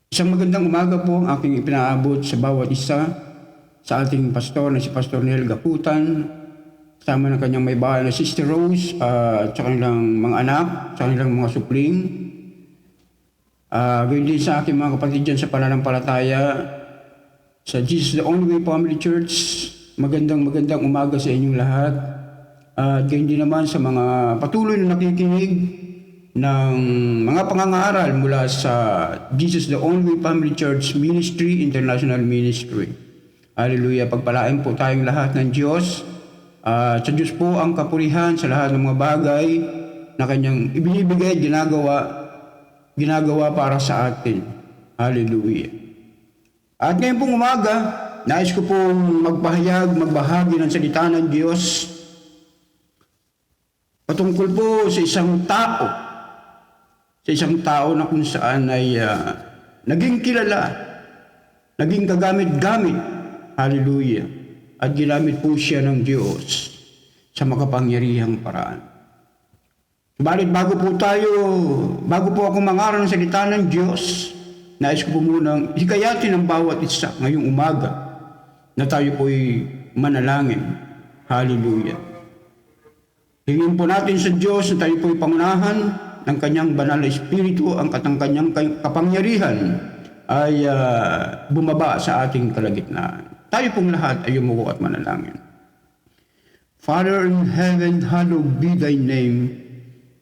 Isang magandang umaga po ang aking ipinaabot sa bawat isa, sa ating pastor na si Pastor Nel Gaputan, kasama ng kanyang may bahay na Sister Rose, at sa kanilang mga anak, sa kanilang mga supling. Gayon din sa aking mga kapatid dyan sa pananampalataya, sa Jesus the Only Way Family Church. Magandang umaga sa inyong lahat. At gayon din naman sa mga patuloy na nakikinig ng mga pangangaral mula sa Jesus the Only Way Family Church Ministry, International Ministry. Hallelujah. Pagpalain po tayong lahat ng Diyos. Sa Diyos po ang kapurihan sa lahat ng mga bagay na kanyang ibinibigay, ginagawa para sa atin. Hallelujah. At ngayon pong umaga, nais ko pong magbahagi ng salita ng Diyos patungkol po sa isang tao na kung saan ay naging kilala, naging kagamit-gamit, hallelujah, at ginamit po siya ng Diyos sa makapangyarihang paraan. Subalit bago po ako mangaral ng salita ng Diyos, nais ko po munang hikayatin ang bawat isa ngayong umaga na tayo po'y manalangin. Hallelujah. Hingin po natin sa Diyos na tayo po'y pangunahan ng kanyang banal na espiritu, ang kanyang kapangyarihan ay bumaba sa ating kalagitnaan. Tayo pong lahat ay umuko at manalangin. Father in heaven, hallowed be thy name.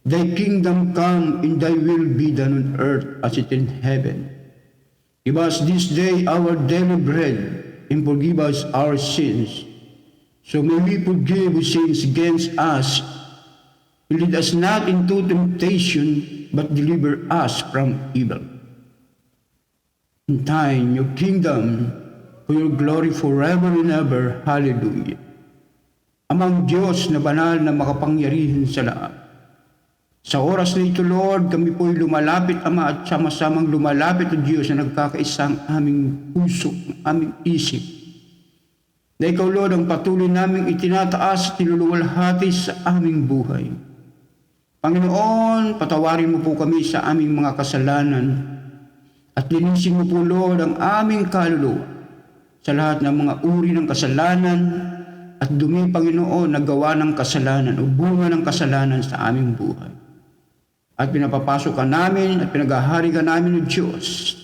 Thy kingdom come, and thy will be done on earth as it in heaven. Give us this day our daily bread, and forgive us our sins. So may we forgive who sins against us. And lead us not into temptation, but deliver us from evil. In thine, your kingdom, for your glory forever and ever. Hallelujah. Amang Diyos na banal na makapangyarihan sa lahat. Sa oras na ito, Lord, kami po'y lumalapit, Ama, at sama-samang lumalapit o Diyos na nagkakaisang aming puso, aming isip. Na ikaw, Lord, ang patuloy naming itinataas at niluluwalhati sa aming buhay. Panginoon, patawarin mo po kami sa aming mga kasalanan at linisin mo po, Lord, ang aming kaluluwa sa lahat ng mga uri ng kasalanan at dumi, Panginoon, na gawa ng kasalanan o bunga ng kasalanan sa aming buhay. At pinapapasok ka namin at pinaghahari ka namin ng Diyos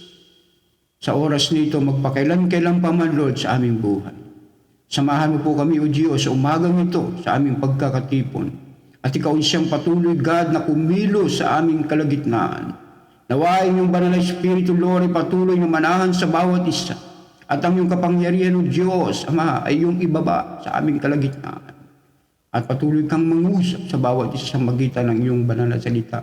sa oras nito magpakailan-kailan pa man, Lord, sa aming buhay. Samahan mo po kami, O Diyos, sa umagang ito sa aming pagkakatipon. At ikaw siyang patuloy, God, na kumilos sa aming kalagitnaan. Nawain yung banal na Espiritu, Lord, ay patuloy na manahan sa bawat isa. At ang iyong kapangyarihan ng Diyos, Ama, ay iyong ibaba sa aming kalagitnaan. At patuloy kang mangusap sa bawat isa sa magitan ng iyong banal na salita.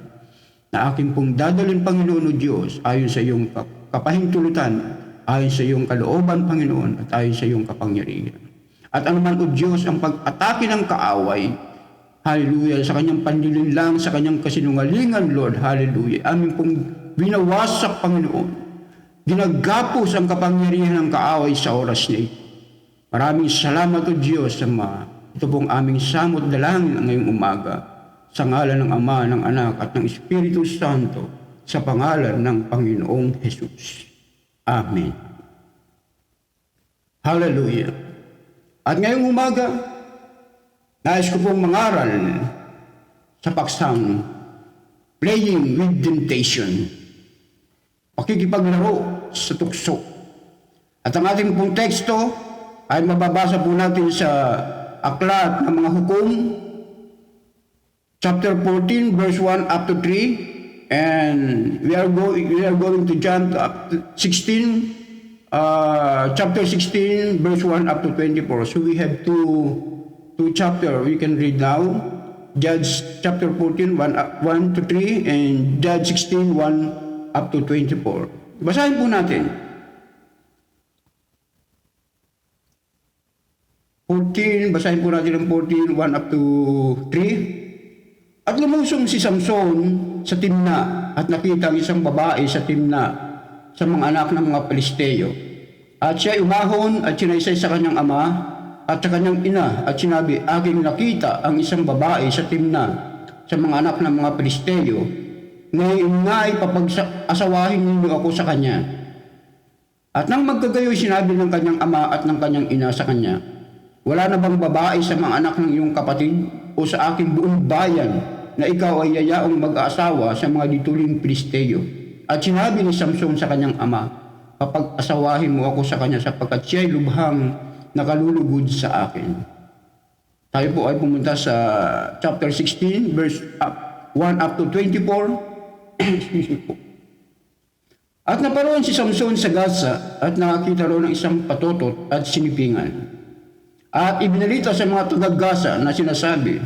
Na aking pong dadalhin, Panginoon o Diyos, ayon sa iyong kapahintulutan, ayon sa iyong kalooban, Panginoon, at ayon sa iyong kapangyarihan. At anuman, O Diyos, ang pag-atake ng kaaway, hallelujah, sa kanyang panlilinlang, sa kanyang kasinungalingan, Lord, hallelujah, amin pong binawasak, Panginoon. Ginagapos ang kapangyarihan ng kaaway sa oras na ito. Maraming salamat, O Diyos, Ama. Ito pong aming samot dalangin ngayong umaga, sa ngalan ng Ama, ng Anak, at ng Espiritu Santo, sa pangalan ng Panginoong Jesus. Amen. Hallelujah. At ngayong umaga, nais ko pong mangaral sa paksang Playing with Temptation, pakikipaglaro sa tukso. At ang ating pong teksto ay mababasa po natin sa Aklat ng mga Hukom, chapter 14, verse 1 up to 3, and we are going to jump up to 16, chapter 16, verse 1 up to 24. So we have two chapter we can read now. Judge chapter 14, 1 to 3, and Judge 16, 1 up to 24. Basahin po natin. 14, basahin po natin ang 14, 1 up to 3. At lumusong si Samson sa Timna at nakita ang isang babae sa Timna sa mga anak ng mga Pilisteo. At siya umahon at sinaysay sa kanyang ama at sa kanyang ina at sinabi, aking nakita ang isang babae sa Timna sa mga anak ng mga Pilisteo. Ngayon nga ay papag-asawahin ninyo ako sa kanya. At nang magkagayoy sinabi ng kanyang ama at ng kanyang ina sa kanya, wala na bang babae sa mga anak ng iyong kapatid o sa aking buong bayan na ikaw ay yayaong mag-aasawa sa mga dituling Pilisteo? At sinabi ni Samson sa kanyang ama, papag-asawahin mo ako sa kanya sapagkat siya ay lubhang nakalulugod sa akin. Tayo po ay pumunta sa chapter 16, verse 1 up to 24. Excuse me po. At naparoon si Samson sa Gaza at nakakita roon ng isang patotot at sinipingan. At ibinalita sa mga taga-Gaza na sinasabi,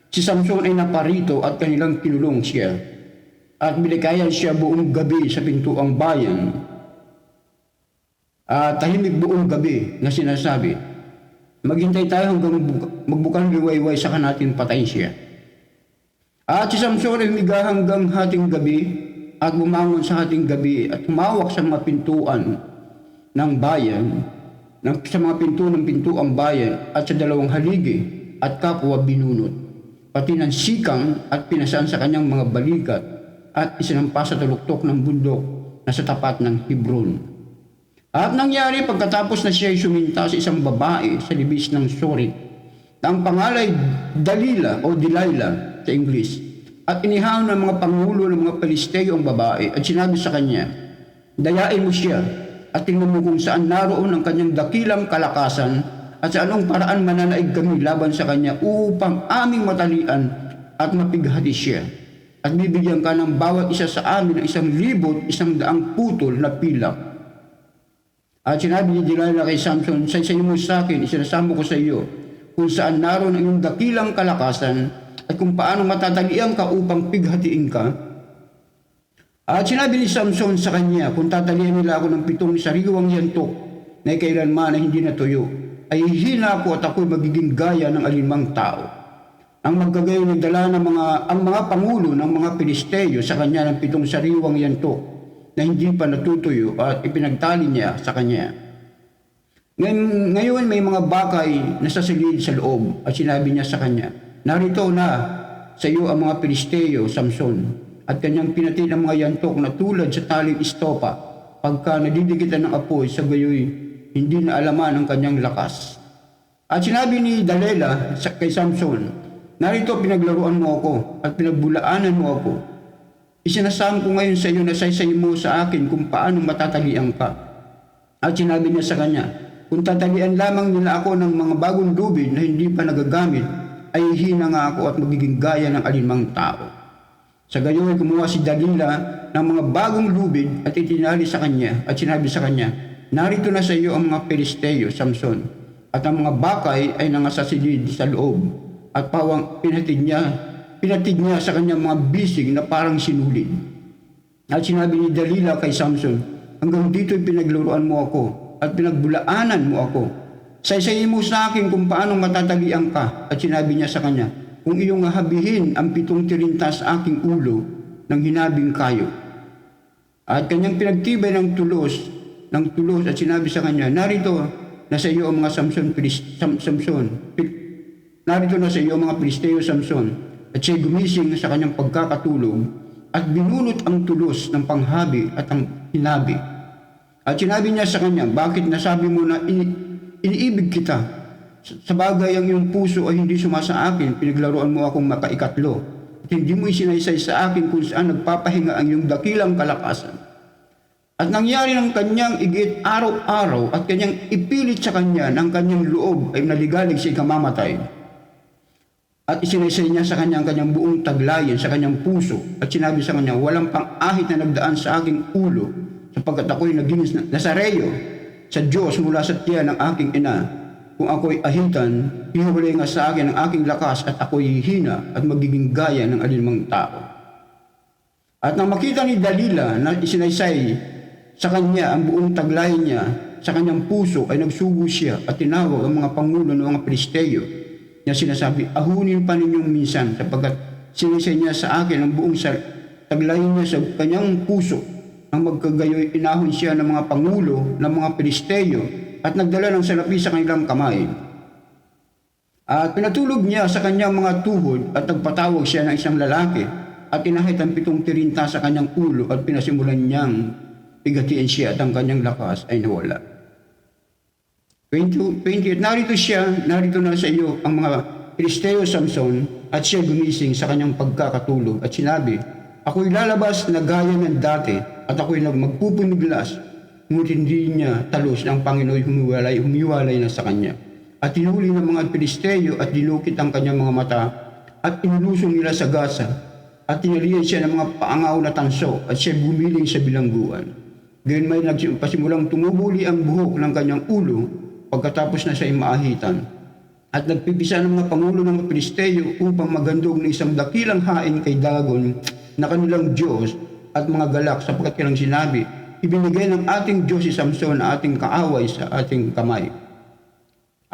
si Samson ay naparito at kanilang kinulong siya. At binikayan siya buong gabi sa pintuang bayan. At tahimik buong gabi na sinasabi, maghintay tayo hanggang magbukang liwayway saka natin patayin siya. At si Samson ay humiga hanggang hating gabi at bumangon sa hating gabi at humawak sa mga pintuan ng bayan, sa mga pinto ng pintuang bayan at sa dalawang haligi at kapwa binunot, pati ng sikang at pinasaan sa kanyang mga balikat at isinampa sa taluktok ng bundok na sa tapat ng Hebron. At nangyari pagkatapos na siya ay suminta sa isang babae sa libis ng Sorit, na ang pangalay Dalila o Delilah sa English, at inihaon ng mga pangulo ng mga Pilisteo ang babae at sinabi sa kanya, dayain mo siya at tingnan mo kung saan naroon ang kanyang dakilang kalakasan at sa anong paraan mananaig kami laban sa kanya upang aming matalian at mapighati siya. At bibigyan ka ng bawat isa sa amin ng 1,100 putol na pilak. At sinabi ni Delilah kay Samson, saysayin mo sa akin, isinasamo ko sa iyo kung saan naroon ang iyong dakilang kalakasan at kung paano matatalian ka upang pighatiin ka. At sinabi ni Samson sa kanya, kung tatalian nila ako ng 7 sariwang yantok na kailanman na hindi natuyo, ay hihina ako at ako'y magiging gaya ng alinmang tao. Ang magkagayon nagdala ng ang mga pangulo ng mga Pilisteo sa kanya ng 7 sariwang yantok na hindi pa natutuyo at ipinagtali niya sa kanya. Ngayon may mga bakay na sasilid sa loob at sinabi niya sa kanya, narito na sa iyo ang mga Pilisteo, Samson, at kanyang pinatid ang mga yantok na tulad sa taling istopa pagka nadidikitan ng apoy sa gayoy hindi na alaman ang kanyang lakas. At sinabi ni Delilah kay Samson, narito pinaglaruan mo ako at pinagbulaanan mo ako. Isinasam ko ngayon sa iyo na saysayin mo sa akin kung paano matatalian ka. At sinabi niya sa kanya, kung tatalian lamang nila ako ng mga bagong lubid na hindi pa nagagamit, ay hina nga ako at magiging gaya ng alinmang tao. Sa gayon ay kumuha si Delilah ng mga bagong lubid at itinali sa kanya at sinabi sa kanya, narito na sa iyo ang mga Pilisteo, Samson, at ang mga bakay ay nangasasilid sa loob at pawang pinatid niya sa kanyang mga bisig na parang sinulid. At sinabi ni Delilah kay Samson, hanggang dito'y pinaglaruan mo ako at pinagbulaanan mo ako. Saysayin mo sa akin kung paano matatalian ka. At sinabi niya sa kanya, kung iyong hahabihin ang 7 tirinta sa aking ulo ng hinabing kayo. At kanyang pinagtibay ng tulos at sinabi sa kanya, narito na sa iyo ang mga narito na sa iyo ang mga Pilisteo, Samson. At siya'y gumising sa kanyang pagkakatulog at binunot ang tulos ng panghabi at ang hinabi. At sinabi niya sa kanya, bakit nasabi mo na iniibig kita? Sa bagay ang iyong puso ay hindi sumasa akin, pinaglaruan mo akong makaikatlo. At hindi mo isinaysay sa akin kung saan nagpapahinga ang iyong dakilang kalakasan. At nangyari ng kanyang igit araw-araw at kanyang ipilit sa kanya ng kanyang loob ay naligalig sa ikamamatay. At isinaysay niya sa kanya ang kanyang buong taglayin sa kanyang puso at sinabi sa kanya, walang pang-ahit na nagdaan sa aking ulo sapagkat ako'y naging Nazareo sa Diyos mula sa tiyan ng aking ina. Kung ako'y ahitan, hiwalay nga sa akin ang aking lakas at ako'y hihina at magiging gaya ng alinmang tao. At nang makita ni Delilah na isinaysay sa kanya ang buong taglay niya sa kanyang puso, ay nagsugo siya at tinawag ang mga pangulo ng mga Pilisteo niya sinasabi, ahunin pa ninyong minsan sapagkat sinaysay niya sa akin ang buong taglay niya sa kanyang puso. Ang magkagayoy inahon siya ng mga pangulo ng mga Pilisteo at nagdala ng salapi sa kanilang kamay. At pinatulog niya sa kanyang mga tuhod at nagpatawag siya ng isang lalaki at inahit ang 7 tirinta sa kanyang ulo at pinasimulan niyang pigatiin siya at ang kanyang lakas ay nawala. 28, narito na sa iyo ang mga Filisteo Samson at siya gumising sa kanyang pagkakatulog at sinabi, ako'y lalabas na gaya ng dati at ako'y magpupumiglas, ngunit hindi niya talos ng Panginoon humiwalay na sa kanya. At tinuli ng mga Filisteo at dinukit ang kanyang mga mata at inulusong nila sa gasa at tinalian siya ng mga paangaw na tanso at siya bumiling sa bilangguan. Gayon may nagpasimulang tumubuli ang buhok ng kanyang ulo pagkatapos na siya maahitan. At nagpipisa ng mga pangulo ng mga Filisteo upang magandog ng isang dakilang hain kay Dagon na kanilang Diyos at mga galak sapagkat kanilang sinabi, ibinigay ng ating Diyos si Samson na ating kaaway sa ating kamay.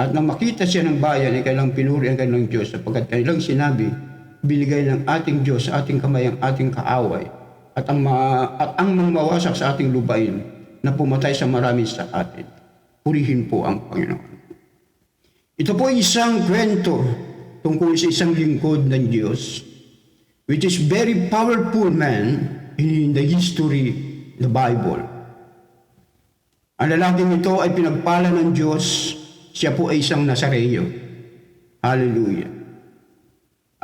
At nang makita siya ng bayan ay kanilang pinuri ang kanilang Diyos sapagkat kanilang sinabi, binigay ng ating Diyos sa ating kamay ang ating kaaway at ang mawasak sa ating lupain na pumatay sa marami sa atin. Purihin po ang Panginoon. Ito po isang kwento tungkol sa isang lingkod ng Diyos which is very powerful man in the history, the Bible. Ang lalaking ito ay pinagpala ng Diyos. Siya po ay isang Nazareo. Hallelujah.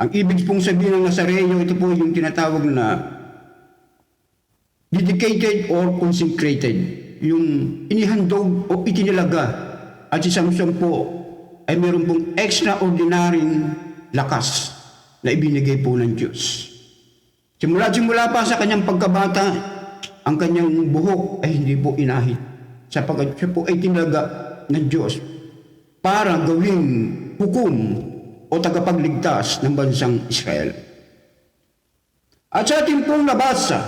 Ang ibig pong sabihin ng Nazareo, ito po yung tinatawag na dedicated or consecrated. Yung inihandog o itinilaga. At si Samson po ay meron pong extraordinary lakas na ibinigay po ng Diyos. Simula pa sa kanyang pagkabata, ang kanyang buhok ay hindi po inahit. Sapagkat siya po ay tinilaga ng Diyos para gawing hukom o tagapagligtas ng bansang Israel. At sa ating pong nabasa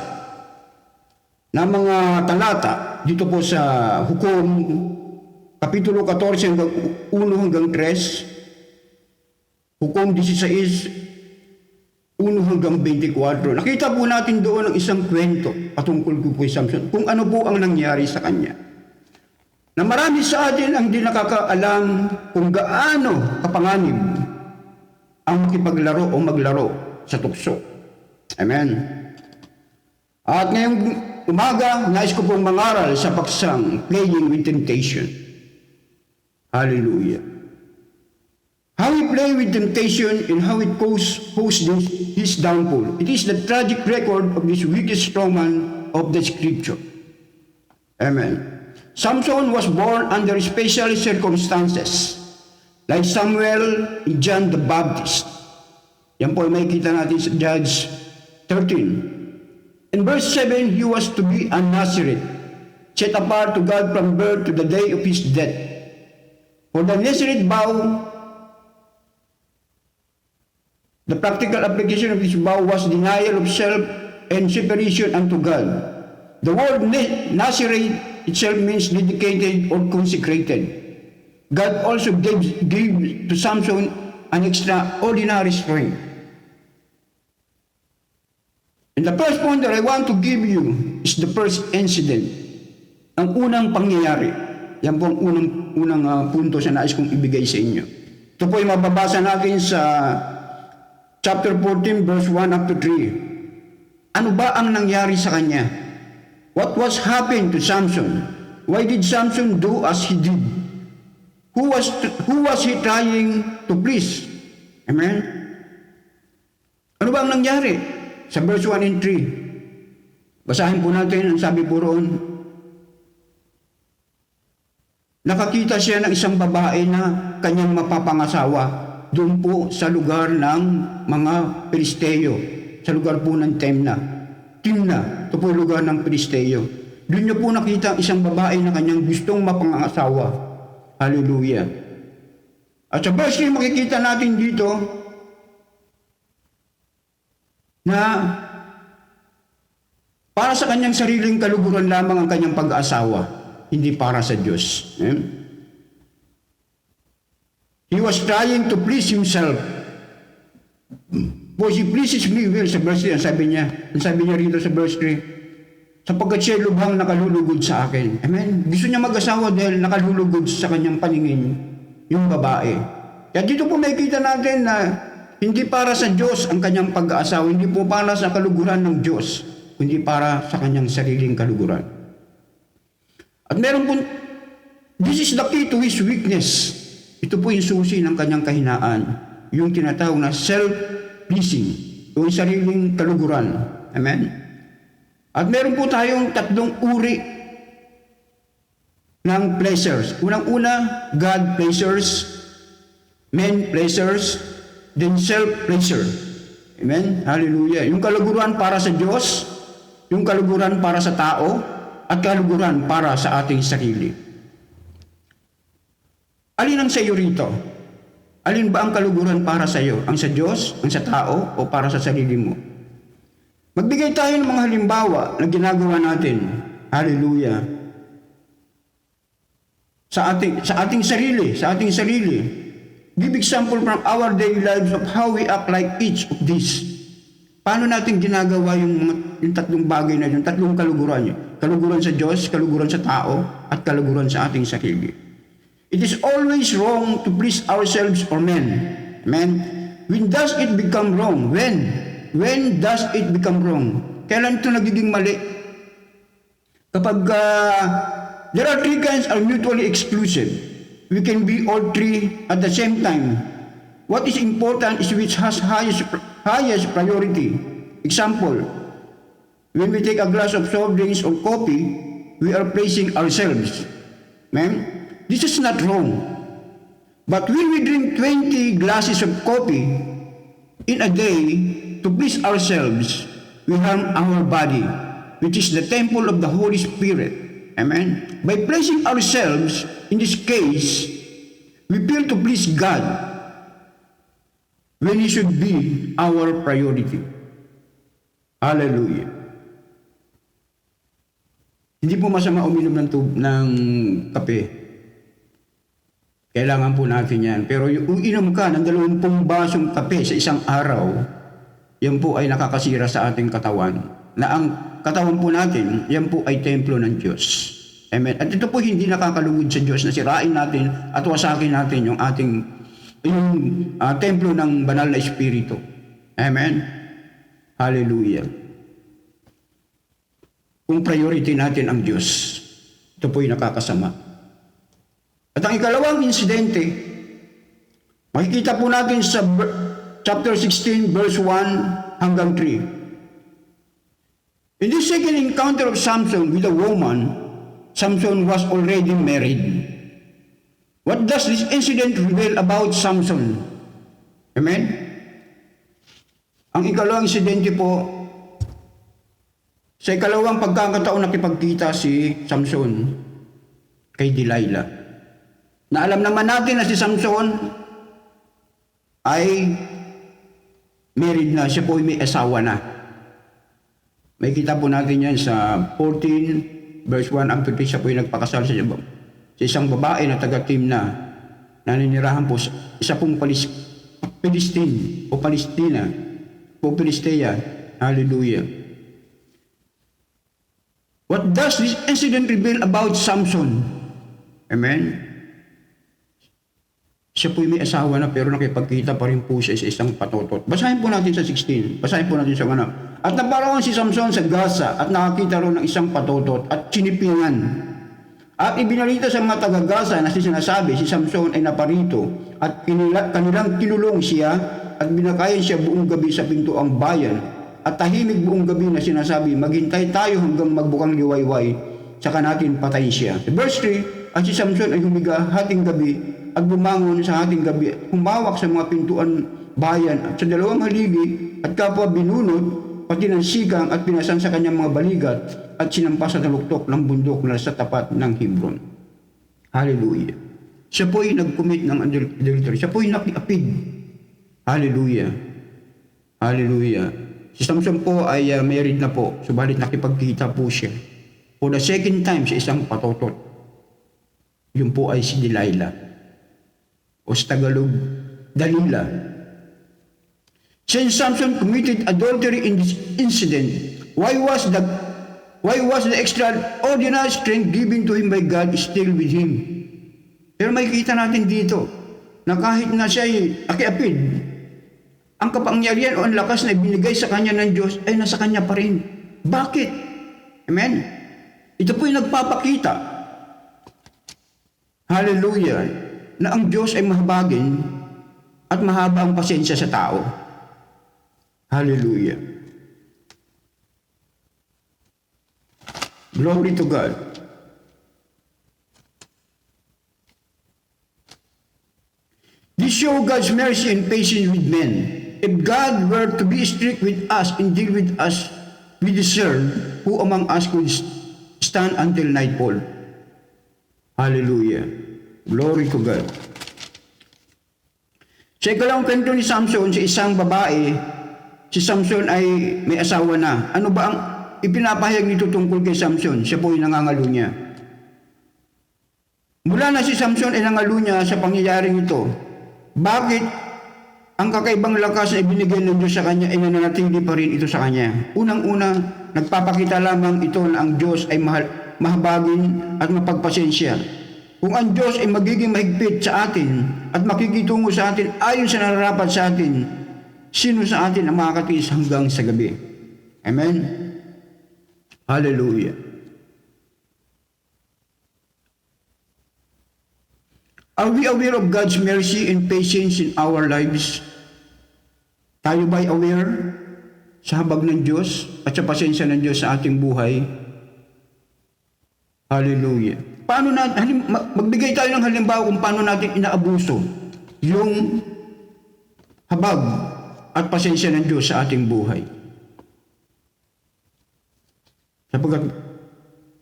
na mga talata dito po sa Hukom, Kapitulo 14 hanggang 1 hanggang 3, Hukom 16, 1 hanggang 24. Nakita po natin doon ang isang kwento patungkol po kay Samson, kung ano po ang nangyari sa kanya. Na marami sa atin ang di nakakaalam kung gaano kapanganib ang makipaglaro o maglaro sa tukso. Amen. At ngayong umaga, nais ko pong mangaral sa paksang Playing with Temptation. Hallelujah. How we play with temptation and how it caused his downfall. It is the tragic record of this wicked strongman of the Scripture. Amen. Samson was born under special circumstances, like Samuel and John the Baptist. Yan po ay makikita natin sa Judges 13. In verse 7, he was to be a Nazarite, set apart to God from birth to the day of his death. For the Nazarite vow, the practical application of this vow was denial of self and separation unto God. The word Nazarite itself means dedicated or consecrated. God also gave to Samson an extraordinary strength. And the first point that I want to give you is the first incident. Ang unang pangyayari. Yan po ang unang punto sa nais kong ibigay sa inyo. Ito po ay mababasa natin sa chapter 14 verse 1 up to 3. Ano ba ang nangyari sa kanya? What was happened to Samson? Why did Samson do as he did? Who was he trying to please? Amen? Ano ba ang nangyari? Sa verse 1 and 3. Basahin po natin ang sabi po roon. Nakakita siya ng isang babae na kanyang mapapangasawa doon po sa lugar ng mga Filisteo, sa lugar po ng Timna. Ito po lugar ng Filisteo. Doon niyo po nakita isang babae na kanyang gustong mapangasawa. Hallelujah. At sa verse 3 makikita natin dito na para sa kanyang sariling kaluguran lamang ang kanyang pag-aasawa, hindi para sa Diyos. He was trying to please himself. For he pleases me well, sa verse 3, ang sabi niya rito sa verse 3, sapagkat siya lubhang nakalulugod sa akin. Amen? Gusto niya mag-asawa dahil nakalulugod sa kanyang paningin yung babae. Kaya dito po makikita natin na hindi para sa Diyos ang kanyang pag-aasawa, hindi po para sa kaluguran ng Diyos, kundi para sa kanyang sariling kaluguran. At meron po, this is the key to his weakness. Ito po yung susi ng kanyang kahinaan. Yung tinatawag na self-pleasing. Yung sariling kaluguran. Amen? At meron po tayong tatlong uri ng pleasures. Unang-una, God pleasures, men pleasures, then self-pleasure. Amen? Hallelujah. Yung kaluguran para sa Diyos, yung kaluguran para sa tao, at kaluguran para sa ating sarili. Alin ang sa iyo rito? Alin ba ang kaluguran para sa iyo? Ang sa Diyos, ang sa tao, o para sa sarili mo? Magbigay tayo ng mga halimbawa na ginagawa natin. Hallelujah. Sa ating sarili. Give example from our daily lives of how we act like each of these. Paano natin ginagawa yung tatlong bagay na yun, tatlong kaluguran yun? Kaluguran sa Diyos, kaluguran sa tao, at kaluguran sa ating sarili. It is always wrong to please ourselves or men. Amen? When does it become wrong? When does it become wrong? Kailan ito nagiging mali? Kapag there are three kinds are mutually exclusive. We can be all three at the same time. What is important is which has highest priority. Example, when we take a glass of soft drinks or coffee, we are praising ourselves. Amen? This is not wrong. But when we drink 20 glasses of coffee in a day to please ourselves, we harm our body, which is the temple of the Holy Spirit. Amen? By pleasing ourselves, in this case, we fail to please God when He should be our priority. Hallelujah. Hindi po masama uminom ng kape. Kailangan po natin yan. Pero kung inom ka ng 20 basong kape sa isang araw, yan po ay nakakasira sa ating katawan. Na ang katawan po natin, yan po ay templo ng Diyos. Amen. At ito po hindi nakakalugod sa Diyos na sirain natin at wasakin natin yung ating templo ng banal na Espiritu. Amen. Hallelujah. Kung priority natin ang Diyos, ito po yung nakakasama. At ang ikalawang insidente, makikita po natin sa chapter 16, verse 1 hanggang 3. In this second encounter of Samson with a woman, Samson was already married. What does this incident reveal about Samson? Amen? Ang ikalawang insidente po, sa ikalawang pagkakataon nakipagkita si Samson kay Delilah. Na alam naman natin na si Samson ay married na, siya po ay may asawa na. May kita po natin yan sa 14 verse 1 up to 3, siya po yung nagpakasal sa isang babae na taga-Timna, naninirahan po sa isa pong Palestine o Palestina o Filistea. Hallelujah. What does this incident reveal about Samson? Amen? Siya po may asawa na pero nakipagkita pa rin po siya sa isang patotot. Basahin po natin sa 16. Basahin po natin sa 1. At naparawan si Samson sa Gaza at nakakita ron ng isang patotot at sinipingan. At ibinalita sa mga taga-Gaza na sinasabi si Samson ay naparito at kanilang kinulong siya at binakayan siya buong gabi sa pintuang bayan at tahimik buong gabi na sinasabi, maghintay tayo hanggang magbukang liwayway, saka natin patayin siya. Verse 3, at si Samson ay humiga hating gabi at bumangon sa hating gabi, humawak sa mga pintuan bayan at sa dalawang haligi at kapwa binunod, pati ng sigang at pinasan sa kanyang mga baligat at sinampas sa taluktok ng bundok na sa tapat ng Hebron. Hallelujah. Siya po ay nag-commit ng adultery. Siya po ay nakiapid. Hallelujah. Hallelujah. Si Samson po ay married na po, subalit nakipagkita po siya for the second time sa isang patotot. Yun po ay si Delilah. O sa Tagalog, Dalila. Since Samson committed adultery in this incident, why was the extraordinary strength given to him by God still with him? Pero makikita natin dito na kahit na siya ay akiapid, ang kapangyarihan o ang lakas na ibinigay sa kanya ng Diyos ay nasa kanya pa rin. Bakit? Amen? Ito po yung nagpapakita Hallelujah. Na ang Diyos ay mahabagin at mahaba ang pasensya sa tao. Hallelujah. Glory to God. This show God's mercy and patience with men. If God were to be strict with us and deal with us, we deserve, who among us could stand until nightfall? Hallelujah. Glory to God. Sa ikalawang kwento ni Samson, sa isang babae, si Samson ay may asawa na. Ano ba ang ipinapahayag nito tungkol kay Samson? Siya po ay nangangalo niya. Mula na si Samson ay nangalo niya sa pangyayaring ito. Bakit ang kakaibang lakas na ibinigay ng Diyos sa kanya ay nananatili pa rin ito sa kanya? Unang-una, nagpapakita lamang ito na ang Diyos ay mahabagin at mapagpasensya. Kung ang Diyos ay magiging mahigpit sa atin at makikitungo sa atin ayon sa nararapat sa atin, sino sa atin ang makakatiis hanggang sa gabi? Amen? Hallelujah. Are we aware of God's mercy and patience in our lives? Tayo ba'y aware sa habag ng Diyos at sa pasensya ng Diyos sa ating buhay? Hallelujah. Paano natin, magbigay tayo ng halimbawa kung paano natin inaabuso yung habag at pasensya ng Diyos sa ating buhay. Sapagkat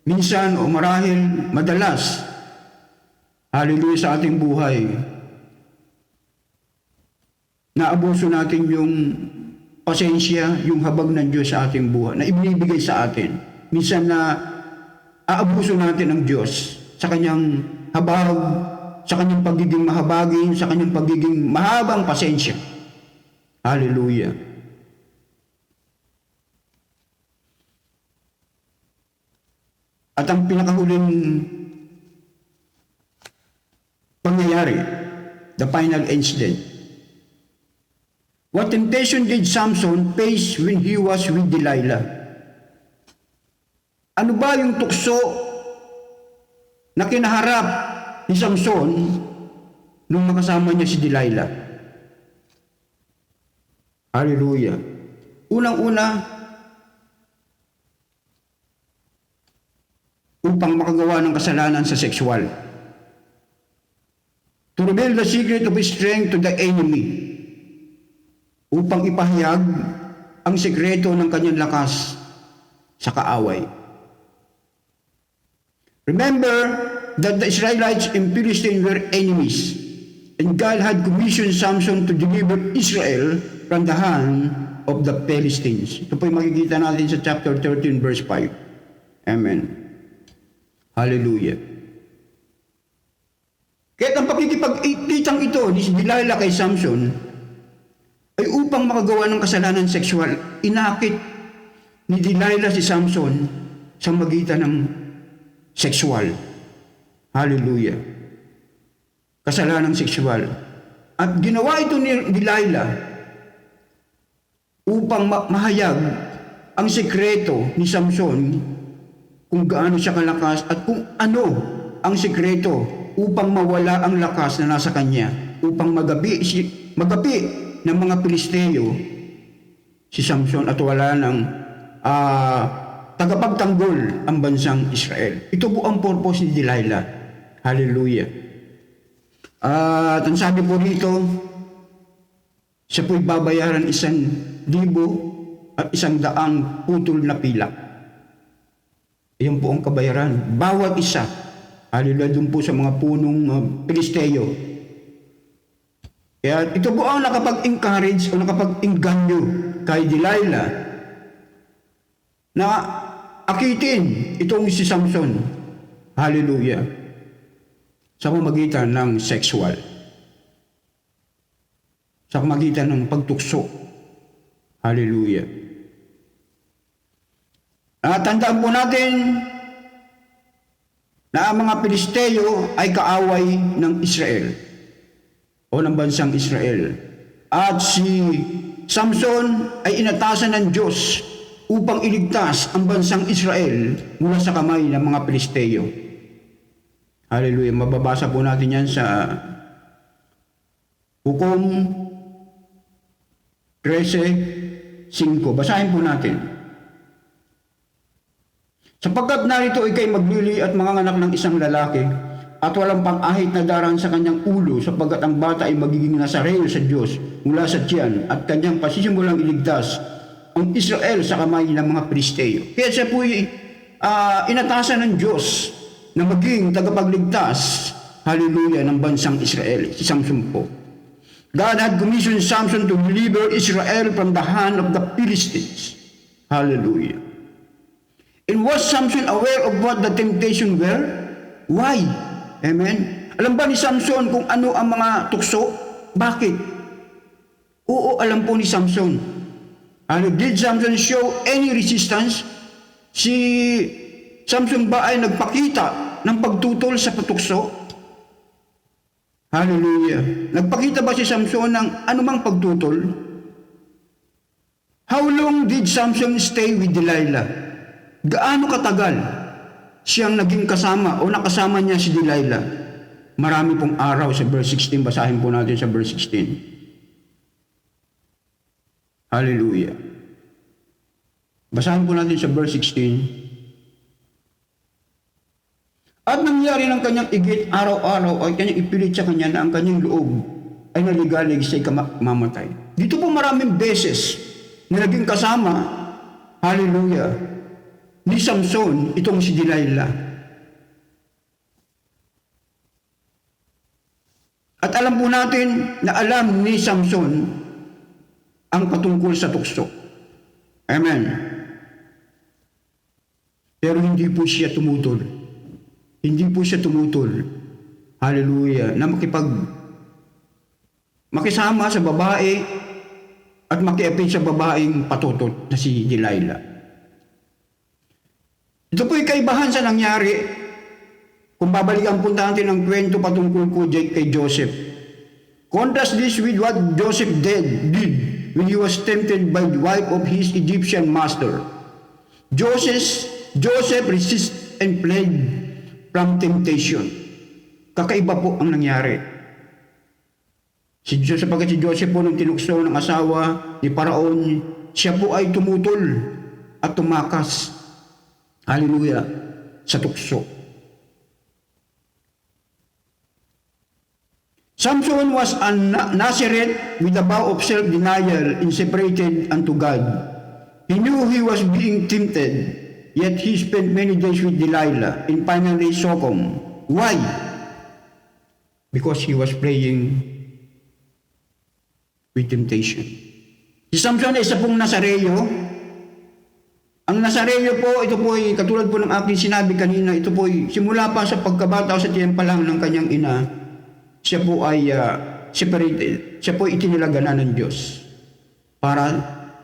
minsan o marahil madalas, hallelujah, sa ating buhay, naabuso natin yung pasensya, yung habag ng Diyos sa ating buhay, na ibinibigay sa atin. Minsan na aabuso natin ang Diyos sa kanyang habag, sa kanyang pagiging mahabagin, sa kanyang pagiging mahabang pasensya. Hallelujah. At ang pinakahuling pangyayari, the final incident. What temptation did Samson face when he was with Delilah? Ano ba yung tukso na kinaharap ni Samson nung makasama niya si Delilah? Hallelujah. Unang-una, upang makagawa ng kasalanan sa sexual. To reveal the secret of his strength to the enemy. Upang ipahayag ang sekreto ng kanyang lakas sa kaaway. Remember that the Israelites and Philistines were enemies, and God had commissioned Samson to deliver Israel from the hand of the Philistines. Ito po yung makikita natin sa chapter 13 verse 5. Amen. Hallelujah. Kaya ang pakikipag-ititang ito ni Delilah kay Samson ay upang makagawa ng kasalanan sexual. Inakit ni Delilah si Samson sa magitan ng sexual. Hallelujah. Kasalanan sexual. At ginawa ito ni Delilah upang mahayag ang sekreto ni Samson kung gaano siya kalakas at kung ano ang sekreto upang mawala ang lakas na nasa kanya, upang magapi ng mga Pilisteo si Samson at wala ng tagapagtanggol ang bansang Israel. Ito po ang purpose ni Delilah. Hallelujah. At ang sabi po rito, siya po'y babayaran 1,000 at 100 putol na pilak. Iyan po ang kabayaran. Bawat isa. Hallelujah, dun po sa mga punong Pilisteo. Kaya ito po ang nakapag-encourage o nakapag-engganyo kay Delilah na akitin itong si Samson. Hallelujah. Sa pamagitan ng sexual. Sa pamagitan ng pagtukso. Hallelujah. Tandaan po natin na ang mga Pilisteo ay kaaway ng Israel o ng bansang Israel. At si Samson ay inatasan ng Diyos upang iligtas ang bansang Israel mula sa kamay ng mga Pilisteo. Hallelujah. Mababasa po natin yan sa Hukom 13:5. Basahin po natin. Sapagkat narito ikay maglili at manganganak ng isang lalaki at walang pang-ahit na darang sa kanyang ulo sapagkat ang bata ay magiging Nazareo sa Diyos mula sa tiyan at kanyang pasisimulang iligtas ang Israel sa kamay ng mga Pilisteo. Kaya siya po inatasan ng Diyos na maging tagapagligtas, hallelujah, ng bansang Israel, si Samson po. God had commissioned Samson to deliver Israel from the hand of the Philistines. Hallelujah. And was Samson aware of what the temptation were? Why? Amen? Alam ba ni Samson kung ano ang mga tukso? Bakit? Oo, alam po ni Samson. Did Samson show any resistance? Si Samson ba ay nagpakita ng pagtutol sa patukso? Hallelujah. Nagpakita ba si Samson ng anumang pagtutol? How long did Samson stay with Delilah? Gaano katagal siyang naging kasama o nakasama niya si Delilah? Marami pong araw sa verse 16. Basahin po natin sa verse 16. Hallelujah. Basahin po natin sa verse 16. At nangyari ng kanyang igit araw-araw ay kanyang ipilit sa kanya na ang kanyang loob ay naligalig sa mamatay. Dito po maraming beses na naging kasama, hallelujah, ni Samson itong si Delilah. At alam po natin na alam ni Samson ang patungkol sa tukso. Amen. Pero hindi po siya tumutol. Hindi po siya tumutol. Hallelujah. Na makisama sa babae at makiapit sa babaeng patutot na si Delilah. Ito po'y kaibahan sa nangyari kung babalikan po natin ang kwento patungkol ko kay Joseph. Contrast this with what Joseph did when he was tempted by the wife of his Egyptian master. Joseph resisted and fled from temptation. Kakaiba po ang nangyari. Sapagkat si Joseph po nung tinukso ng asawa ni Paraon, siya po ay tumutol at tumakas. Hallelujah, sa tukso. Samson was a Nazareth with a vow of self-denial and separated unto God. He knew he was being tempted, yet he spent many days with Delilah and finally Sodom. Why? Because he was playing with temptation. Si Samson ay isa pong Nazareo. Ang Nazareo po, ito po ay katulad po ng aking sinabi kanina, ito po ay simula pa sa pagkabata o sa tiyan pa lang ng kanyang ina, siya po ay separated. Siya po ay itinilaganan ng Diyos para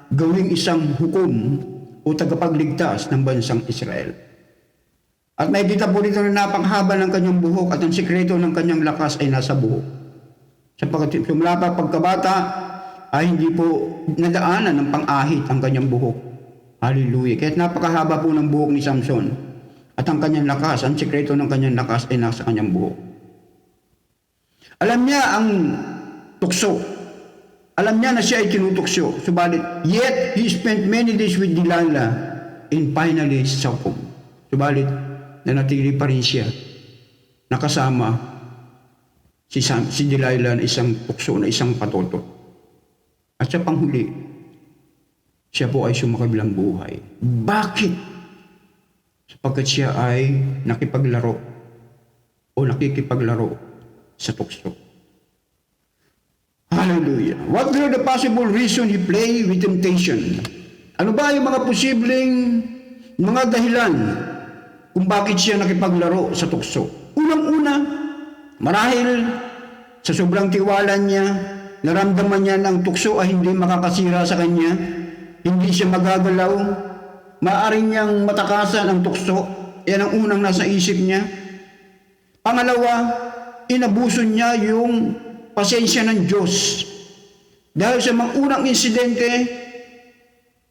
gawing isang hukom o tagapagligtas ng bansang Israel. At may kita po dito na napanghaba ng kanyang buhok at ang sikreto ng kanyang lakas ay nasa buhok. Sapagkat simula pa pagkabata ay hindi po nadaanan ng pang-ahit ang kanyang buhok. Hallelujah. Kahit napakahaba po ng buhok ni Samson at ang kanyang lakas, ang sikreto ng kanyang lakas ay nasa kanyang buhok. Alam niya ang tukso. Alam niya na siya ay tinutukso. Subalit, yet he spent many days with Delilah and finally Sodom. Subalit, nanatili pa rin siya nakasama si Delilah na isang tukso, na isang patotot. At sa panghuli, siya po ay sumakabilang buhay. Bakit? Sapagkat siya ay nakipaglaro o nakikipaglaro sa tukso. Hallelujah. What were the possible reason he played with temptation? Ano ba yung mga posibleng mga dahilan kung bakit siya nakipaglaro sa tukso? Unang-una, marahil sa sobrang tiwala niya, naramdaman niya na ang tukso ay hindi makakasira sa kanya. Hindi siya magagalaw, maaring niyang matakasan ang tukso. Yan ang unang nasa isip niya. Pangalawa, inabuso niya yung pasensya ng Diyos. Dahil sa mga unang insidente,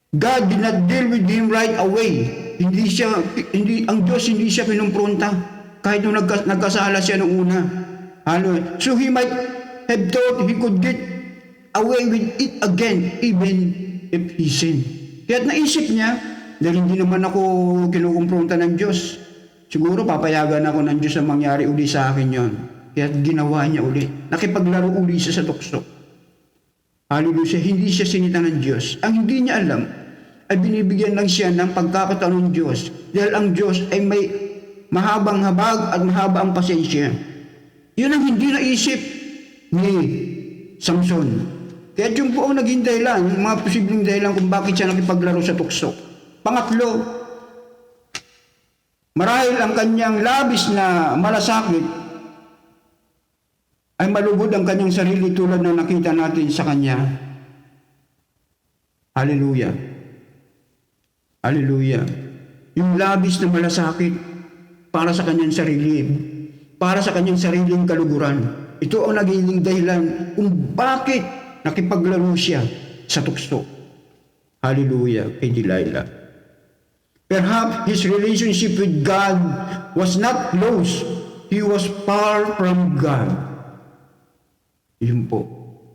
God did not deal with him right away. Ang Diyos hindi siya pinumpronta. kahit nung nagkasala siya noong una. Hallelujah. So he might have thought he could get away with it again even if he sinned. Kaya't naisip niya, dahil hindi naman ako kinukumpronta ng Diyos, siguro papayagan ako ng Diyos na mangyari uli sa akin yon. Kaya't ginawa niya uli. Nakipaglaro uli siya sa tukso. Hallelujah. Hindi siya sinita ng Diyos. Ang hindi niya alam, ay binibigyan lang siya ng pagkakataon ng Diyos. Dahil ang Diyos ay may mahabang habag at mahaba ang pasensya. Yun ang hindi naisip ni Samson. Kaya yung po ang naging dahilan, yung mga posibleng dahilan kung bakit siya nakipaglaro sa tukso. Pangatlo, marahil ang kanyang labis na malasakit ay malugod ang kanyang sarili tulad ng nakita natin sa kanya. Hallelujah. Hallelujah. Yung labis na malasakit para sa kanyang sarili, para sa kanyang sariling kaluguran. Ito ang naging dahilan kung bakit nakipaglaro siya sa tukso. Hallelujah kay Delilah. Perhaps his relationship with God was not close. He was far from God. Yun po,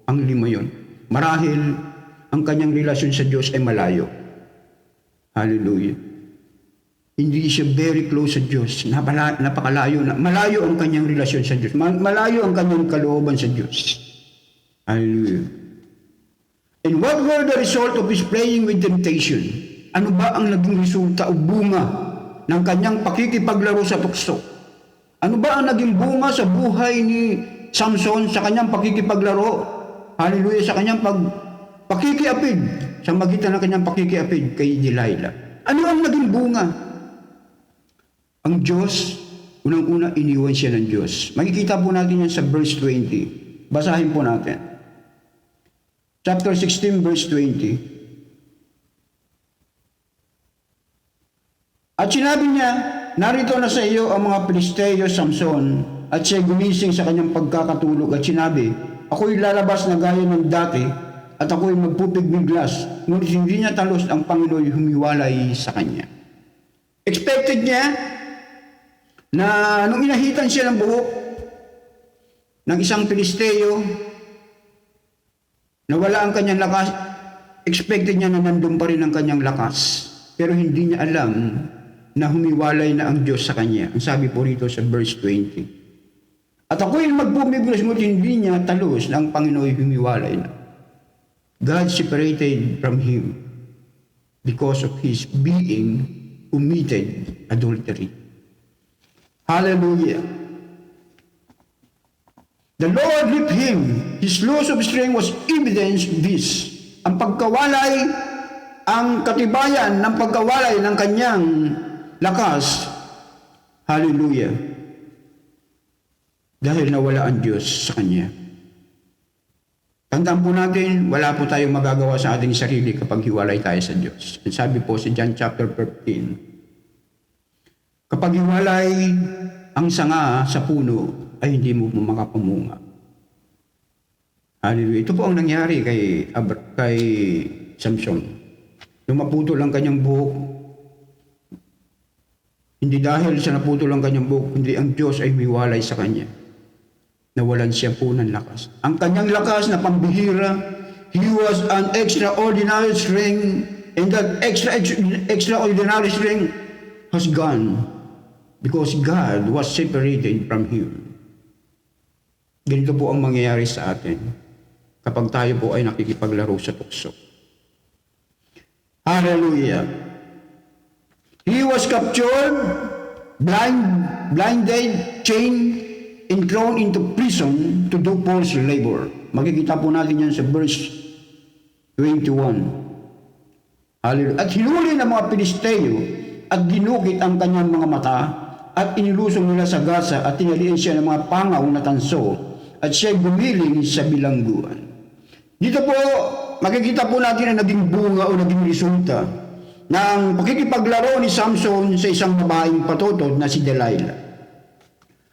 ang lima yun. Marahil ang kanyang relasyon sa Diyos ay malayo. Hallelujah. Hindi siya very close sa Diyos. Napakalayo na. Malayo ang kanyang relasyon sa Diyos. Malayo ang kanyang kalooban sa Diyos. Hallelujah. And what were the result of his playing with temptation? Ano ba ang naging resulta o bunga ng kanyang pakikipaglaro sa tukso? Ano ba ang naging bunga sa buhay ni Samson sa kanyang pakikipaglaro? Hallelujah. Sa kanyang pakikiapid, sa magitan ng kanyang pakikiapid kay Delilah. Ano ang naging bunga? Ang Diyos, unang-una, iniwan siya ng Diyos. Makikita po natin yan sa verse 20. Basahin po natin. Chapter 16, verse 20. At sinabi niya, narito na sa iyo ang mga Pilisteo, Samson, at siya gumising sa kanyang pagkakatulog at sinabi, ako'y lalabas na gaya ng dati, at ako'y magpupigmiglas, ngunit hindi niya talos ang Panginoon humiwalay sa kanya. Expected niya na nung inahitan siya ng buhok ng isang Pilisteo, nawala ang kanyang lakas, expected niya na nandun pa rin ang kanyang lakas. Pero hindi niya alam na humiwalay na ang Diyos sa kanya. Ang sabi po rito sa verse 20. At ako'y magpupiglas, ngunit hindi niya talos na ang Panginoon humiwalay na. God separated from him because of his being committed adultery. Hallelujah. The Lord left him. His loss of strength was evidence of this. Ang pagkawalay, ang katibayan ng pagkawalay ng kanyang lakas. Hallelujah. Dahil nawala ang Diyos sa kanya. Tandaan po natin, wala po tayong magagawa sa ating sarili kapag hiwalay tayo sa Diyos. And sabi po sa John chapter 13, kapag hiwalay ang sanga sa puno, ay hindi mo makapamunga. Hallelujah. Ito po ang nangyari kay Samson. Lumaputol ang kanyang buhok. Hindi dahil sa naputol ang kanyang buhok, kundi ang Diyos ay humiwalay sa kanya. Nawalan siya po ng lakas. Ang kanyang lakas na pambihira, he was an extraordinary strength, and that extraordinary strength has gone because God was separated from him. Ganito po ang mangyayari sa atin kapag tayo po ay nakikipaglaro sa tukso. Hallelujah. He was captured, blinded, chained, and thrown into prison to do forced labor. Makikita po natin yan sa verse 21. Hallelujah. At hinuli ng mga Pilisteo at ginukit ang kanyang mga mata at inilusong nila sa gasa at tinalian siya ng mga pangaw na tanso at siya gumiling sa bilangguan. Dito po, makikita po natin na naging bunga o naging resulta ng pakikipaglaro ni Samson sa isang babaeng patotod na si Delilah.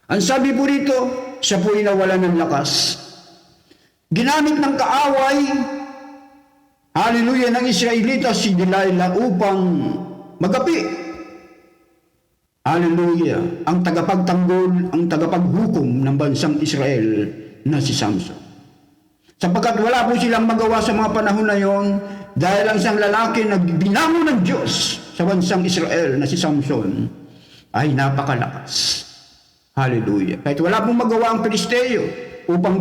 Ang sabi po rito, siya po'y nawalan ng lakas. Ginamit ng kaaway, hallelujah, ng Israelita si Delilah upang magapi Hallelujah. Ang tagapagtanggol, ang tagapaghukom ng bansang Israel na si Samson. Sapagkat wala po silang magawa sa mga panahon na yon dahil ang isang lalaki na binangon ng Diyos sa bansang Israel na si Samson ay napakalakas. Hallelujah. Kahit wala pong magawa ang Pilisteo upang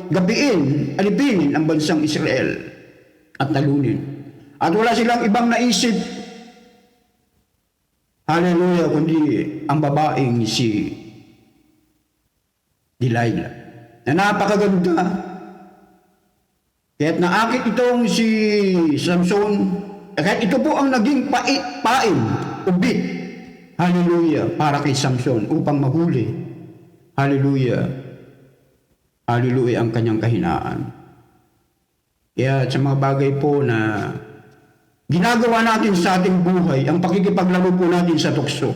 gabiin, alipinin ang bansang Israel at talunin. At wala silang ibang naisip, hallelujah, kundi ang babaeng si Delilah na napakaganda. Kaya't naakit itong si Samson, kahit ito po ang naging pain, ubit, hallelujah, para kay Samson upang mahuli, hallelujah, hallelujah, ang kanyang kahinaan. Kaya sa mga bagay po na ginagawa natin sa ating buhay, ang pakikipaglaro po natin sa tukso,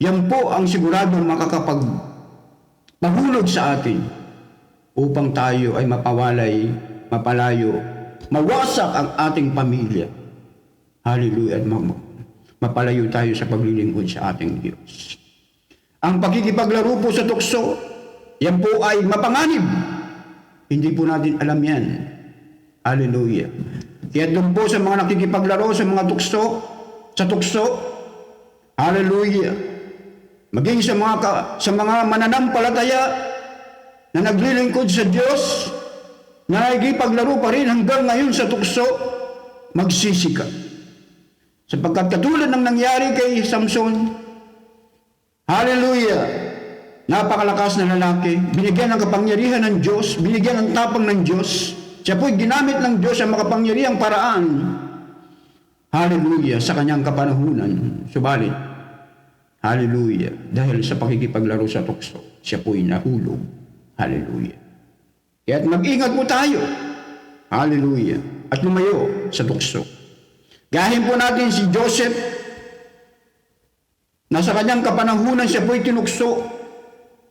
yan po ang siguradong makakapagpahulog sa atin upang tayo ay mapalayo, mawasak ang ating pamilya. Hallelujah. At mapalayo tayo sa paglilingkod sa ating Diyos. Ang pakikipaglaro po sa tukso, yan po ay mapanganib. Hindi po natin alam yan. Hallelujah. Kaya doon po sa mga nakikipaglaro sa mga tukso, hallelujah. Maging sa mga mananampalataya na naglilingkod sa Diyos, na nakikipaglaro pa rin hanggang ngayon sa tukso, magsisika. Sapagkat katulad ng nangyari kay Samson, hallelujah, napakalakas na lalaki, binigyan ng kapangyarihan ng Diyos, binigyan ng tapang ng Diyos, siya po'y ginamit ng Diyos sa makapangyarihang paraan, hallelujah, sa kanyang kapanahunan. Subalit, hallelujah, dahil sa pakikipaglaro sa tukso, siya po'y nahulog. Hallelujah. Kaya't mag-ingat po tayo. Hallelujah. At lumayo sa tukso. Gahin po natin si Joseph, na sa kanyang kapanahunan siya po'y tinukso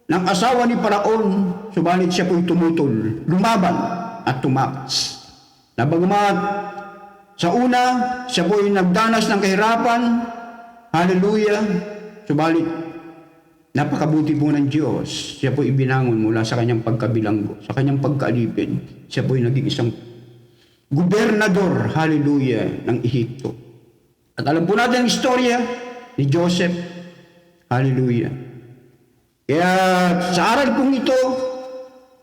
ng asawa ni Paraon, subalit siya po'y tumutol, lumaban at tumakas. Na bagamat sa una, siya po'y nagdanas ng kahirapan, hallelujah, subalit napakabuti po ng Diyos. Siya po'y ibinangon mula sa kanyang pagkabilanggo, sa kanyang pagkaalipin. Siya po'y naging isang gobernador, hallelujah, ng Ehipto. At alam po natin ang istorya ni Joseph, hallelujah. Kaya sa aral pong ito,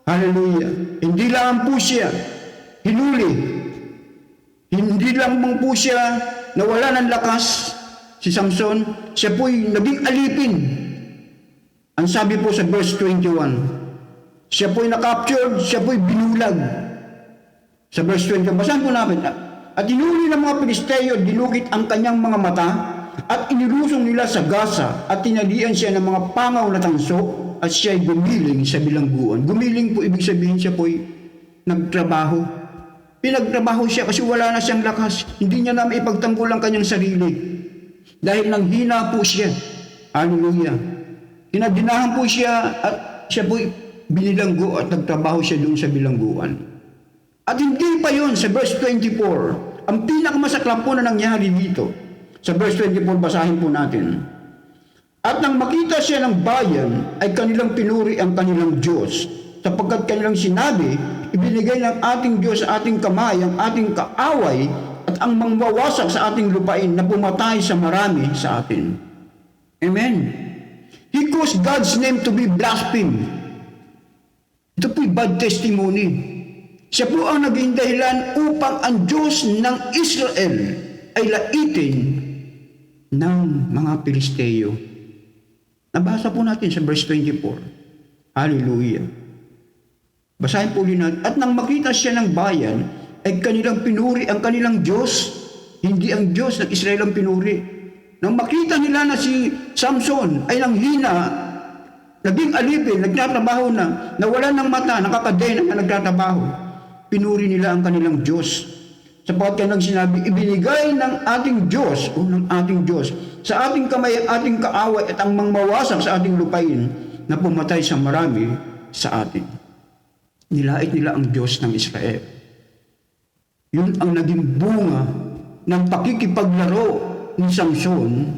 hallelujah, hindi lang po siya hinuli, hindi lang po siya nawala ng lakas, si Samson, siya po'y naging alipin. Ang sabi po sa verse 21, siya po'y na-captured, siya po'y binulag. Sa verse 21, basahan po namin, at inuli ng mga Pilisteo, dinukit ang kanyang mga mata, at inilusong nila sa gasa, at tinalian siya ng mga pangaw na tanso, at siya'y gumiling sa bilangguan. Gumiling po, ibig sabihin siya po'y nagtrabaho. Pinagtrabaho siya kasi wala na siyang lakas. Hindi niya na maipagtanggol ang kanyang sarili. Dahil nanghina po siya. Hallelujah. Kinadinahan po siya at siya po'y binilanggo at nagtrabaho siya doon sa bilangguan. At hindi pa yon sa verse 24. Ang pinakamasaklap po na nangyari dito. Sa verse 24, basahin po natin. At nang makita siya ng bayan, ay kanilang pinuri ang kanilang Diyos. Sapagkat kanilang sinabi, ibinigay ng ating Diyos sa ating kamay ang ating kaaway at ang mangwawasak sa ating lupain na pumatay sa marami sa atin. Amen. He caused God's name to be blasphemed. Ito po'y bad testimony. Siya po ang naging dahilan upang ang Diyos ng Israel ay laitin ng mga Pilisteo. Nabasa po natin sa verse 24. Hallelujah. Basahin po ulit natin. At nang makita siya ng bayan, ay kanilang pinuri ang kanilang Diyos. Hindi ang Diyos ng Israel ang pinuri. Nang makita nila na si Samson ay nanghina, naging alipin, nagtatrabaho na, nawalan ng mata, nakakadena na nagtatrabaho, pinuri nila ang kanilang Diyos. Sapagkat kanilang sinabi, ibinigay ng ating Diyos, o ng ating Diyos, sa ating kamay ang ating kaaway at ang mangmawasak sa ating lupain na pumatay sa marami sa atin. Nilait nila ang Diyos ng Israel. Yun ang naging bunga ng pakikipaglaro ni Samson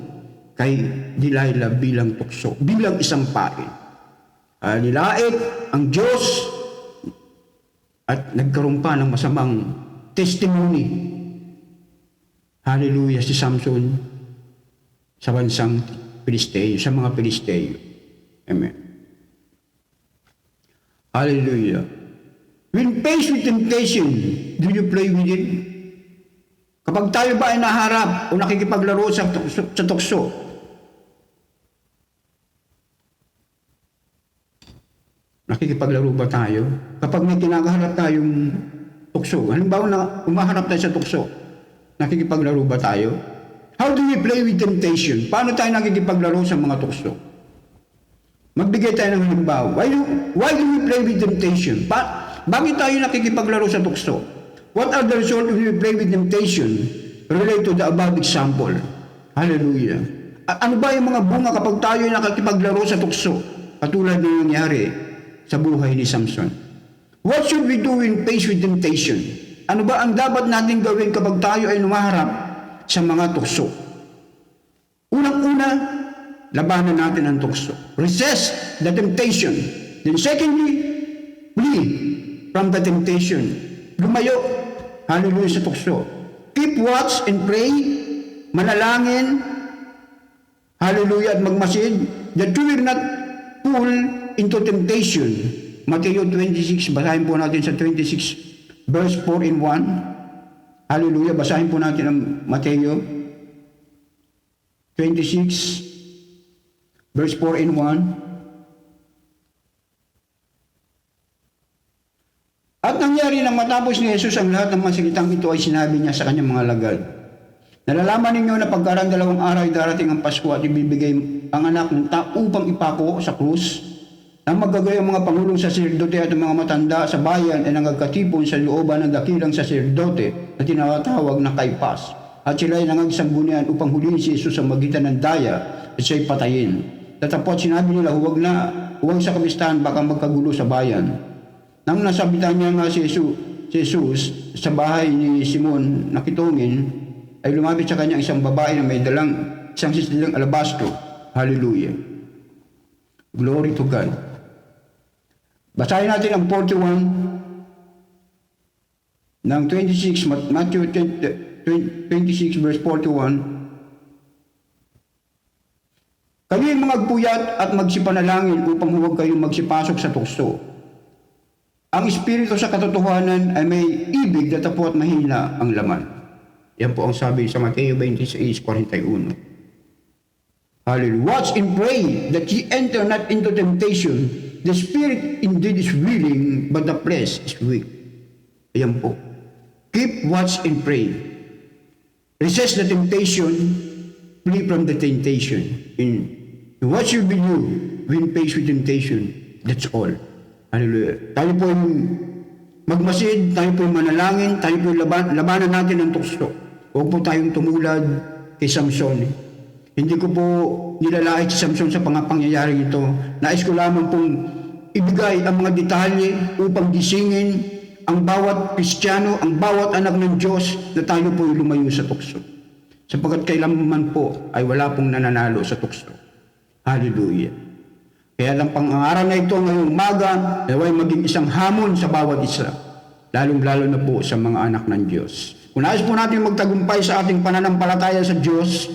kay Delilah bilang tukso, bilang isang pain. Nilait ang Diyos at nagkaroon pa ng masamang testimony. Hallelujah, si Samson sa bansang Pilisteo, sa mga Pilisteo. Amen. Hallelujah. When faced with temptation, do you play with it? Kapag tayo ba ay naharap o nakikipaglaro sa tukso, nakikipaglaro ba tayo? Kapag may kinakaharap tayong tukso, halimbawa na umaharap tayo sa tukso, nakikipaglaro ba tayo? How do we play with temptation? Paano tayo nakikipaglaro sa mga tukso? Magbigay tayo ng halimbawa. Why do we play with temptation? Bakit tayo nakikipaglaro sa tukso? What are the results when we play with temptation? Relate to the above example. Hallelujah. Ano ba yung mga bunga kapag tayo nakikipaglaro sa tukso? Katulad na nangyari sa buhay ni Samson. What should we do when faced with temptation? Ano ba ang dapat natin gawin kapag tayo ay lumaharap sa mga tukso? Unang-una, labanan natin ang tukso. Resist the temptation. Then secondly, flee from the temptation. Lumayo, hallelujah, sa tukso. Keep watch and pray, manalangin, hallelujah, at magmasid, that you will not fall into temptation. Mateo 26, basahin po natin sa 26, verse 4 and 1. Hallelujah, basahin po natin ang Mateo 26, verse 4 and 1. At nangyari nang matapos ni Jesus ang lahat ng mga salitang ito ay sinabi niya sa kanyang mga lagad. Nalalaman ninyo na pagkarang 2 araw ay darating ang Pasko at ibibigay ang anak ng tao upang ipako sa krus. Nang magagay ang mga pangulong saserdote at ang mga matanda sa bayan ay nangagkatipon sa looban ng dakilang saserdote na tinatawag na Kaypas. At sila ay nangagsambunian upang hulihin si Jesus sa magitan ng daya at siya'y patayin. Tatapot sinabi nila, huwag sa kamistahan, baka magkagulo sa bayan. Nang nasabitan niya nga si Jesus sa bahay ni Simon na kitungin, ay lumapit sa kanya isang babae na may dalang isang sisilang alabastro. Hallelujah. Glory to God. Basahin natin ang 41 ng 26, Matthew 26 verse 41. Kayo'y magpuyat at magsipanalangin upang huwag kayong magsipasok sa tukso. Ang espiritu sa katotohanan ay may ibig, datapo at mahina ang laman. Yan po ang sabi sa Mateo 26:41. Hallelujah. Watch and pray that ye enter not into temptation. The spirit indeed is willing, but the flesh is weak. Yan po. Keep watch and pray. Resist the temptation, flee from the temptation. In what should we do when faced with temptation? That's all. Hallelujah. Tayo po magmasid, tayo po manalangin, tayo po labanan natin ang tukso. Huwag po tayong tumulad kay Samson. Hindi ko po nilalait si Samson sa pangyayari ito. Nais ko lamang pong ibigay ang mga detalye upang gisingin ang bawat Kristiyano, ang bawat anak ng Diyos na tayo po lumayo sa tukso. Sapagkat kailanman po ay wala pong nananalo sa tukso. Hallelujah. Kaya lang pang-aaral na ito ngayong umaga, ay maging isang hamon sa bawat isa, lalong-lalo na po sa mga anak ng Diyos. Kung nais po natin magtagumpay sa ating pananampalataya sa Diyos,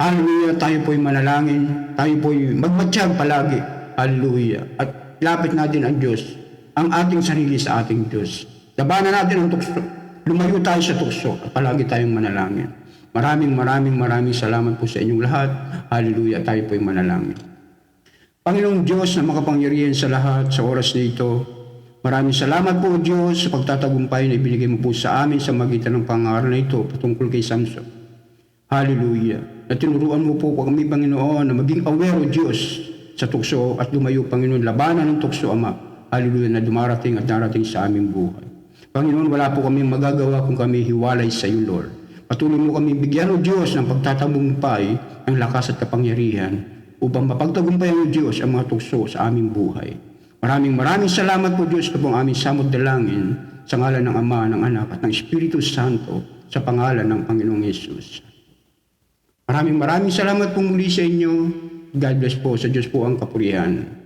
hallelujah, tayo po'y manalangin, tayo po'y magmatsyag palagi, hallelujah, at lapit natin ang Diyos, ang ating sarili sa ating Diyos. Labanan natin ang tukso, lumayo tayo sa tukso, at palagi tayong manalangin. Maraming salamat po sa inyong lahat, hallelujah, tayo po'y manalangin. Panginoong Diyos na makapangyarihan sa lahat sa oras na ito, maraming salamat po Diyos sa pagtatagumpay na ibinigay mo po sa amin sa magitan ng pangaral na ito patungkol kay Samson. Hallelujah. At tinuruan mo po kami Panginoon na maging aware o Diyos sa tukso at lumayo Panginoon labanan ng tukso Ama. Hallelujah na dumarating at darating sa aming buhay. Panginoon, wala po kami magagawa kung kami hiwalay sa iyo Lord. Patuloy mo kami bigyan o Diyos ng pagtatagumpay ang lakas at kapangyarihan upang mapagtagumpayan ng Diyos ang mga tukso sa aming buhay. Maraming salamat po Diyos kapag aming samot dalangin sa ngalan ng Ama, ng Anak at ng Espiritu Santo sa pangalan ng Panginoong Yesus. Maraming salamat po muli sa inyo. God bless po. Sa Diyos po ang kapurihan.